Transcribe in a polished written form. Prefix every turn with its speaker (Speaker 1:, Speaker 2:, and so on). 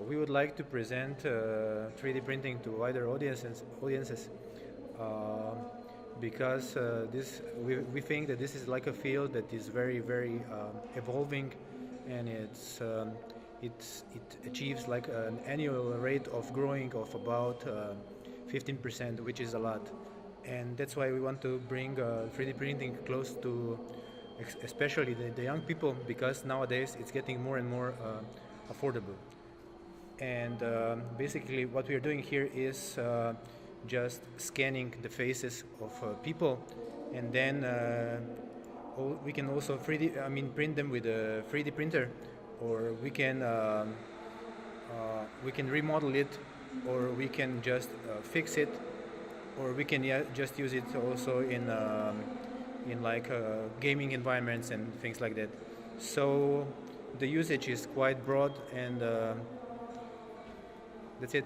Speaker 1: we would like to present 3D printing to wider audiences uh, because we think that this is like a field that is very evolving, and it achieves like an annual rate of growing of about 15%, which is a lot, and that's why we want to bring 3D printing close to especially the young people, because nowadays it's getting more and more affordable. And basically what we are doing here is just scanning the faces of people, and then we can also print them with a 3D printer, or we can remodel it, or we can just fix it, or we can just use it also in like gaming environments and things like that. So the usage is quite broad, and that's it.